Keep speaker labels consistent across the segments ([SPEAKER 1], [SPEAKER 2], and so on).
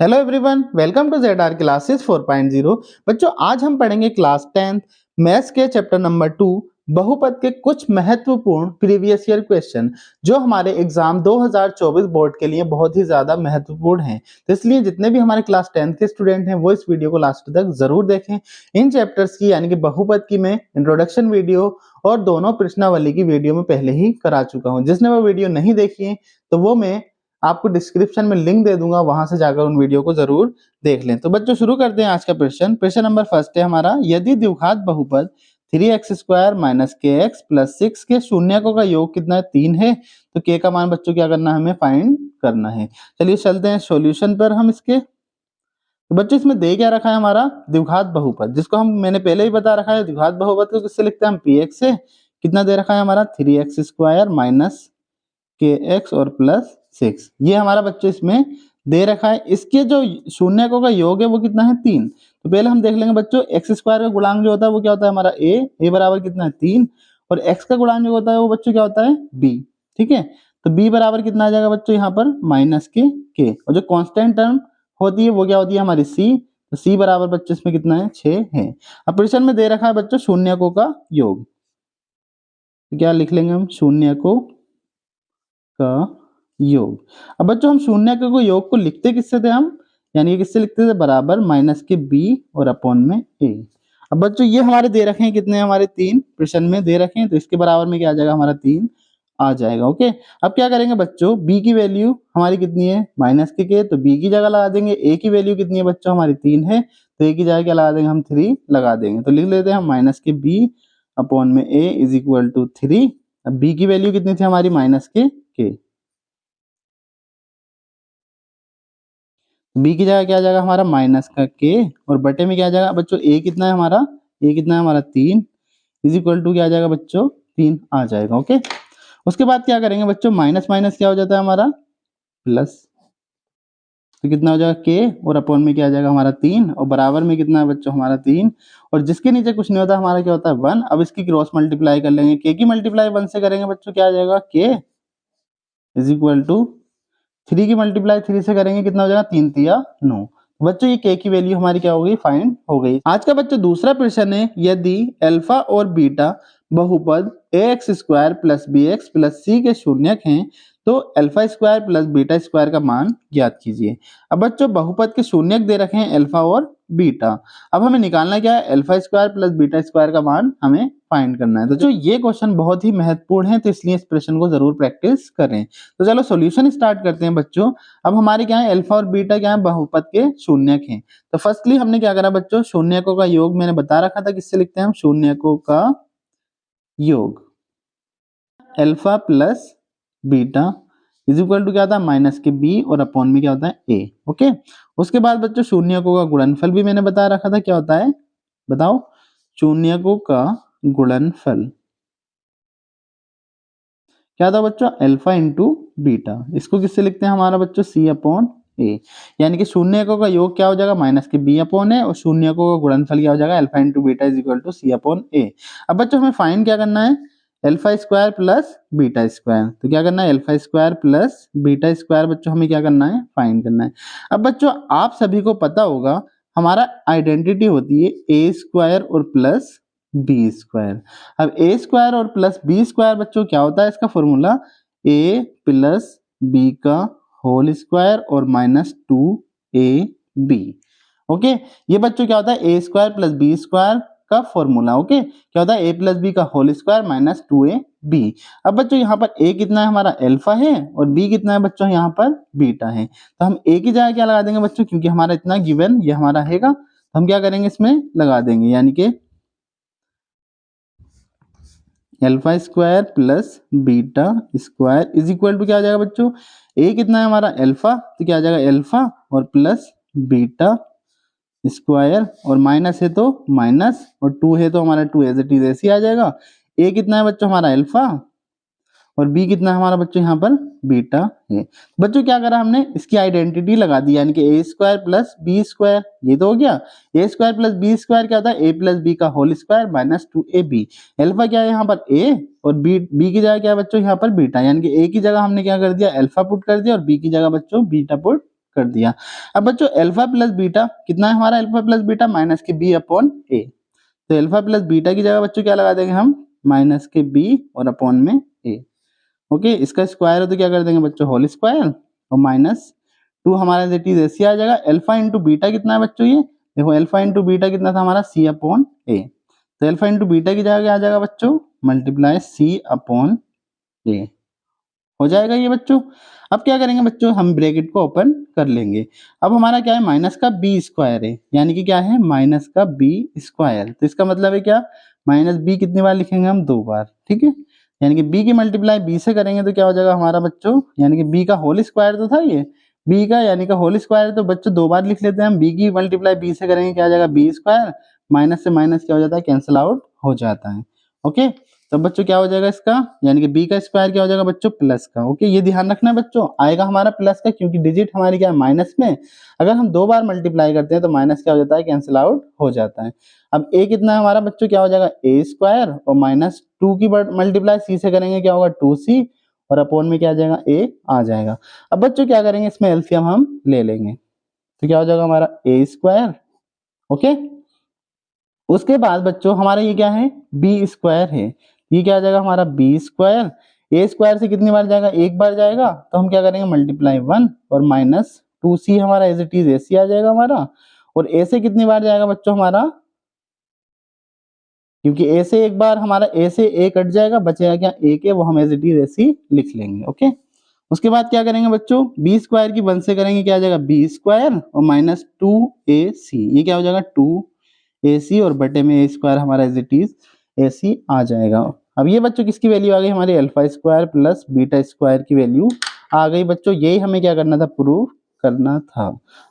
[SPEAKER 1] Hello everyone, welcome to ZR classes 4.0। बच्चों, आज हम पढ़ेंगे क्लास 10 मैथ्स के चैप्टर नंबर 2 बहुपद के कुछ महत्वपूर्ण प्रीवियस ईयर क्वेश्चन जो हमारे एग्जाम 2024 बोर्ड के लिए बहुत ही ज्यादा महत्वपूर्ण हैं। तो इसलिए जितने भी हमारे क्लास 10 के स्टूडेंट हैं वो इस वीडियो को लास्ट तक जरूर देखें। इन चैप्टर्स की यानी कि बहुपद की मैं इंट्रोडक्शन वीडियो और दोनों प्रश्नावली की वीडियो में पहले ही करा चुका हूँ। जिसने वो वीडियो नहीं देखी है तो वो मैं आपको डिस्क्रिप्शन में लिंक दे दूंगा, वहां से जाकर उन वीडियो को जरूर देख लें। तो बच्चों शुरू करते हैं आज का प्रश्न। प्रश्न नंबर फर्स्ट है हमारा, यदि द्विघात बहुपद 3x² - kx + 6 के शून्यकों का योग कितना है? 3 है। तो k का मान बच्चों क्या करना है? हमें फाइंड करना है। चलिए चलते हैं सॉल्यूशन पर हम इसके। तो बच्चों इसमें दे क्या रखा है? हमारा द्विघात बहुपद, जिसको मैंने पहले ही बता रखा है। द्विघात बहुपद को किससे लिखते हैं हम? px से। कितना दे रखा है हमारा? 3x² - kx और +6। ये हमारा बच्चों इसमें दे रखा है। इसके जो शून्यकों का योग है वो कितना है? 3। तो पहले हम देख लेंगे बच्चों, x² का गुणांक जो होता है वो क्या होता है हमारा? a बराबर कितना है? 3। और x का गुणांक जो होता है वो बच्चों क्या होता है? b। ठीक है, तो b बराबर कितना आ जाएगा बच्चों यहाँ पर? -k। और जो कांस्टेंट टर्म होती है वो क्या होती है हमारी? c। तो c बराबर बच्चों इसमें कितना है? 6 है। अब प्रश्न में दे रखा है बच्चों शून्यकों का योग। तो क्या लिख लेंगे हम? शून्यकों का योग। अब बच्चों हम शून्यकों को योग को लिखते किससे थे हम? यानी कि किससे लिखते थे? बराबर -b और अपॉन में a। अब बच्चों ये हमारे दे रखे हैं कितने? हमारे 3 प्रश्न में दे रखे हैं। तो इसके बराबर में क्या आ जाएगा? हमारा 3 आ जाएगा। ओके, अब क्या करेंगे बच्चों? b की वैल्यू हमारी कितनी है? -k। तो b की जगह लगा देंगे। a की वैल्यू कितनी है बच्चों? हमारी 3 है। तो a की जगह क्या लगा देंगे हम? 3 लगा देंगे। तो लिख लेते हैं हम -b अपॉन में a = 3। अब b की वैल्यू कितनी थी हमारी? -k। बी की जगह क्या आ जाएगा हमारा? माइनस का के, और बटे में क्या आ जाएगा बच्चों? ए कितना है हमारा? ए कितना है हमारा? 3 इज इक्वल टू क्या आ जाएगा बच्चों? 3 आ जाएगा। ओके, उसके बाद क्या करेंगे बच्चों? माइनस माइनस क्या हो जाता है हमारा? प्लस। तो कितना हो जाएगा? के, और अपॉन में क्या आ जाएगा हमारा? 3, और बराबर में कितना है बच्चों? हमारा 3। और जिसके नीचे कुछ नहीं होता हमारा क्या होता है? 1। अब इसकी क्रॉस मल्टीप्लाई कर लेंगे। के की मल्टीप्लाई 1 से करेंगे बच्चों, क्या आ जाएगा? के इज इक्वल टू 3 की मल्टीप्लाई 3 से करेंगे, कितना हो जाएगा? 3 तिया 9। बच्चों ये k की वैल्यू हमारी क्या हो गई? फाइंड हो गई। आज का बच्चों दूसरा प्रश्न है, यदि अल्फा और बीटा बहुपद ax² + bx + c के शून्यक हैं तो α² + β² का मान ज्ञात कीजिए। अब बच्चों बहुपद के शून्यक दे रखे हैं अल्फा और बीटा। अब हमें निकालना क्या है? α² + β² का मान हमें फाइंड करना है। तो जो ये क्वेश्चन बहुत ही महत्वपूर्ण है, तो इसलिए इस प्रश्न को जरूर प्रैक्टिस करें। तो चलो सॉल्यूशन स्टार्ट करते हैं बच्चों। अब हमारे क्या है? अल्फा और बीटा क्या है? बहुपद के शून्यक हैं। तो फर्स्टली हमने क्या करा बच्चों? शून्यकों का योग मैंने बता रखा था, किससे लिखते हैं हम? शून्यकों का योग। Alpha plus beta is equal to क्या था? -b और अपॉन में क्या होता है? a। ओके, उसके बाद बच्चों शून्यकों का गुणनफल भी मैंने बता रखा था, क्या होता है बताओ? शून्यकों का गुणनफल क्या था बच्चों? Alpha into beta. इसको किससे लिखते हैं हमारा बच्चों? c upon a। यानी कि शून्यकों का योग क्या हो जाएगा? -b अपॉन a, और शून्यकों का गुणनफल क्या हो जाएगा? Alpha into beta is equal to c upon a। अब बच्चों हमें फाइंड क्या करना है? α² प्लस β²। तो क्या करना है? α² प्लस β² बच्चों हमें क्या करना है? फाइंड करना है। अब बच्चों आप सभी को पता होगा हमारा आइडेंटिटी होती है a² और प्लस b²। अब a² और प्लस b² बच्चों क्या होता है? इसका फॉर्मूला a प्लस b का होल स्क्वायर और -2ab। ओके, ये बच्चों क्या होता है? a² प्लस b² का फॉर्मूला। ओके, क्या होता है? a प्लस b का होल स्क्वायर -2ab। अब बच्चों यहाँ पर a कितना है हमारा? अल्फा है, और b कितना है बच्चों? यहाँ पर बीटा है। तो हम a की जगह क्या लगा देंगे बच्चों? क्योंकि हमारा इतना गिवन ये हमारा हैगा, तो हम क्या करेंगे? इसमें लगा देंगे, यानी कि α² प्लस β² इज इक्वल टू क्या आ जाएगा बच्चों? a कितना है हमारा? अल्फा, तो क्या आ जाएगा? अल्फा और प्लस बीटा स्क्वायर, और माइनस है तो माइनस, और 2 है तो हमारा 2 एज इट इज ऐसे ही आ जाएगा। a कितना है बच्चों? हमारा अल्फा, और b कितना है हमारा बच्चों? यहाँ पर बीटा है। बच्चों क्या करा हमने? इसकी आइडेंटिटी लगा दी, यानी कि a² प्लस b²। ये तो हो गया। a² प्लस b² क्या होता है? a प्लस b का होल स्क्वायर -2ab। अल्फा क्या है यहाँ पर? a, और b की जगह क्या है बच्चों? यहाँ पर बीटा। यानी कि a की जगह हमने क्या कर दिया? अल्फा पुट कर दिया, और b की जगह बच्चों बीटा पुट कर दिया। अब बच्चों अल्फा प्लस बीटा कितना है हमारा, अल्फा प्लस बीटा माइनस के बी अपॉन ए। तो अल्फा प्लस बीटा की जगह बच्चों क्या लगा देंगे हम, माइनस के बी और अपॉन में ए। ओके, इसका स्क्वायर हो तो क्या कर देंगे बच्चों, होल स्क्वायर और माइनस 2 हमारा इट इज ऐसे आ जाएगा। अल्फा इंटू बीटा कितना है बच्चों, ये देखो अल्फा इंटू बीटा कितना था हमारा, सी अपॉन ए। तो अल्फा इंटू बीटा की जगह क्या आ जाएगा बच्चों, मल्टीप्लाई सी अपॉन ए हो जाएगा ये बच्चों। अब क्या करेंगे बच्चों, हम ब्रैकेट को ओपन कर लेंगे। अब हमारा क्या है, माइनस का बी स्क्वायर है, यानी कि क्या है, माइनस का बी स्क्वायर। तो इसका मतलब है क्या, माइनस बी कितनी बार लिखेंगे हम, 2 बार, ठीक है। यानी कि बी की मल्टीप्लाई बी से करेंगे तो क्या हो जाएगा हमारा बच्चों, यानी कि बी का होल स्क्वायर तो था ये, बी का यानी का होल स्क्वायर, तो बच्चों 2 बार लिख लेते हैं हम। बी की मल्टीप्लाई बी से करेंगे क्या आ जाएगा, बी स्क्वायर, माइनस से माइनस क्या हो जाता है, कैंसिल आउट हो जाता है। ओके, तो बच्चों क्या हो जाएगा इसका, यानी कि b का स्क्वायर क्या हो जाएगा बच्चों, प्लस का। ओके, ये ध्यान रखना है बच्चों, आएगा हमारा प्लस का, क्योंकि डिजिट हमारी क्या है, माइनस में। अगर हम 2 बार मल्टीप्लाई करते हैं तो माइनस क्या हो जाता है, कैंसिल आउट हो जाता है। अब a कितना है हमारा बच्चों, क्या हो जाएगा, a स्क्वायर और माइनस 2 की मल्टीप्लाई c से करेंगे क्या होगा, 2c और अपॉन में क्या आ जाएगा, a आ जाएगा। अब बच्चों क्या करेंगे, इसमें एलसीएम हम ले लेंगे, तो क्या हो जाएगा हमारा a स्क्वायर। ओके, उसके बाद बच्चों हमारा ये क्या है, बी स्क्वायर है, ये क्या आ जाएगा हमारा बी स्क्वायर। ए स्क्वायर से कितनी बार जाएगा, एक बार जाएगा, तो हम क्या करेंगे, मल्टीप्लाई 1 और माइनस 2c हमारा एज इट इज ऐसे आ जाएगा हमारा। और ए से कितनी बार जाएगा बच्चों हमारा, क्योंकि ए से एक बार हमारा, ए से ए कट जाएगा, बचेगा क्या, ए के, वो हम एज इट इज ऐसे ही लिख लेंगे। ओके, उसके बाद क्या करेंगे बच्चों, बी स्क्वायर की 1 से करेंगे क्या आ जाएगा, बी स्क्वायर और माइनस 2ac, ये क्या हो जाएगा 2ac और बटे में ए स्क्वायर हमारा एज इट इज ac आ जाएगा। अब ये बच्चों किसकी वैल्यू आ गई, हमारी alpha square plus beta square की वैल्यू आ गई बच्चों। यही हमें क्या करना था, प्रूव करना था।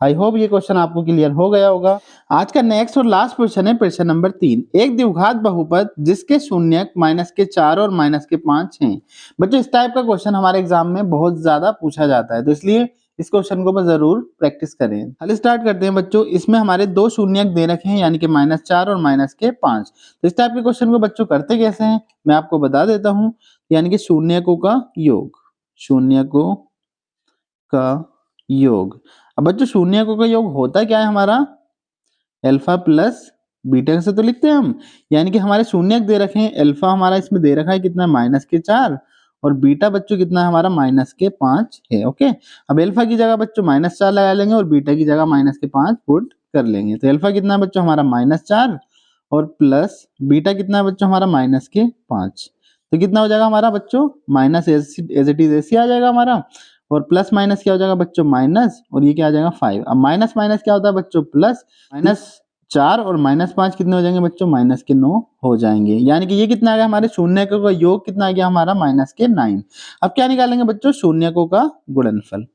[SPEAKER 1] आई होप ये क्वेश्चन आपको क्लियर हो गया होगा। आज का नेक्स्ट और लास्ट क्वेश्चन है प्रश्न नंबर 3, एक द्विघात बहुपद जिसके शून्यक माइनस के 4 और माइनस के 5 हैं। बच्चों इस टाइप का क्वेश्चन हमारे एग्जाम में बहुत ज्यादा पूछा जाता है, तो इसलिए इस क्वेश्चन को जरूर प्रैक्टिस करें। चलिए स्टार्ट करते हैं बच्चों। इसमें हमारे 2 शून्यक दे रखे हैं, यानी कि -4 और -5। तो इस टाइप के क्वेश्चन को बच्चों करते कैसे हैं, मैं आपको बता देता हूं। यानी कि शून्यकों का योग, शून्यकों का योग। अब बच्चों शून्यकों का योग होता क्या है हमारा, अल्फा प्लस बीटा से तो लिखते हैं हम। यानी कि हमारे शून्यक दे रखे हैं, अल्फा हमारा इसमें दे रखा है कितना, -4 और बीटा बच्चों कितना है हमारा, -5 है। ओके, अब अल्फा की जगह बच्चों -4 लगा लेंगे और बीटा की जगह -5 पुट कर लेंगे। तो अल्फा कितना है बच्चों हमारा -4 और प्लस बीटा कितना है बच्चों हमारा -5। तो कितना हो जाएगा हमारा बच्चों, माइनस एज इट इज ऐसे आ जाएगा हमारा, और प्लस माइनस क्या हो जाएगा बच्चों, माइनस, और ये क्या आ जाएगा 5। अब माइनस माइनस क्या होता है बच्चों, प्लस, -4 और -5 कितने हो जाएंगे बच्चों, -9 हो जाएंगे। यानी कि ये कितना आ गया, हमारे शून्यकों का योग कितना आ गया हमारा, -9। अब क्या निकालेंगे बच्चों, शून्यकों का गुणनफल,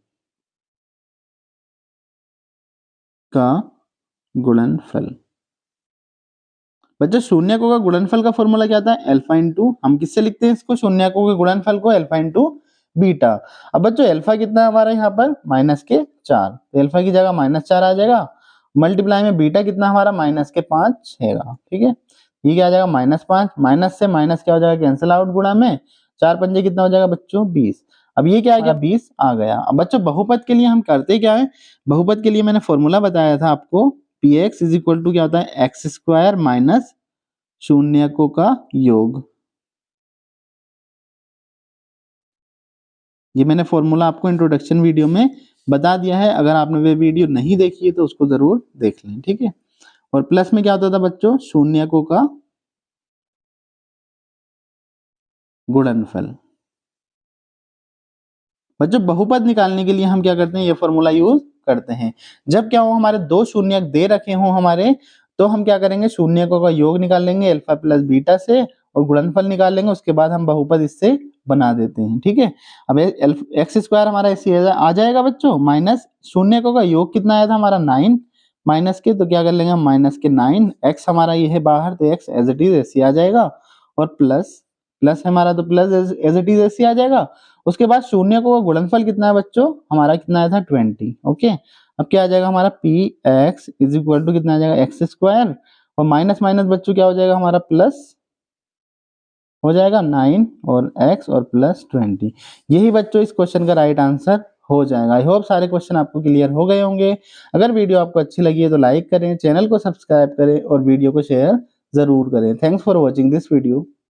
[SPEAKER 1] का गुणनफल। बच्चों शून्यकों का गुणनफल का फॉर्मूला क्या आता है, अल्फा इंटू, हम किससे लिखते हैं इसको, शून्यकों के गुणनफल को, अल्फा इंटू बीटा। अब बच्चों अल्फा कितना है हमारा यहाँ पर, -4, तो अल्फा की जगह -4 आ जाएगा, मल्टीप्लाई में बीटा कितना हमारा, -5 है। ठीक है, ये क्या आ जाएगा, -5, माइनस से माइनस क्या हो जाएगा, कैंसिल आउट, गुणा में 4 पंजे कितना हो जाएगा बच्चों, 20। अब ये क्या आ गया, 20 आ गया। अब बच्चों बहुपद के लिए हम करते क्या है, बहुपद के लिए मैंने फॉर्मूला बताया था आपको, px इज इक्वल टू क्या होता है, एक्स स्क्वायर माइनस शून्यकों का योग। ये मैंने फॉर्मूला आपको इंट्रोडक्शन वीडियो में बता दिया है, अगर आपने वे वीडियो नहीं देखी है तो उसको जरूर देख लें। ठीक है, और प्लस में क्या होता था बच्चों, शून्यकों का गुणनफल। बच्चों बहुपद निकालने के लिए हम क्या करते हैं, ये फॉर्मूला यूज करते हैं। जब क्या हो, हमारे 2 शून्यक दे रखे हो हमारे, तो हम क्या करेंगे, शून्यकों का योग निकाल लेंगे अल्फा प्लस बीटा से और गुणनफल निकाल लेंगे, उसके बाद हम बहुपद इससे बना देते हैं। ठीक है, अब एक्स स्क्वायर हमारा ऐसे आ जाएगा बच्चों, माइनस शून्यकों का योग कितना आया था हमारा 9 माइनस के, तो क्या कर लेंगे हम, -9, एक्स हमारा ये है बाहर, तो एक्स एज इट इज ऐसे आ जाएगा, और प्लस प्लस हमारा तो प्लस एज इट इज ऐसे आ जाएगा। उसके बाद शून्य को गुणनफल कितना है बच्चों, हमारा कितना आया था 20। ओके, अब क्या आ जाएगा हमारा p x is equal to कितना आ जाएगा, एक्स स्क्वायर, और माइनस माइनस बच्चों क्या हो जाएगा हमारा, प्लस हो जाएगा 9 और x और प्लस 20। यही बच्चों इस क्वेश्चन का राइट आंसर हो जाएगा। आई होप सारे क्वेश्चन आपको क्लियर हो गए होंगे। अगर वीडियो आपको अच्छी लगी है तो लाइक करें, चैनल को सब्सक्राइब करें और वीडियो को शेयर ज़रूर करें। Thanks for watching this video.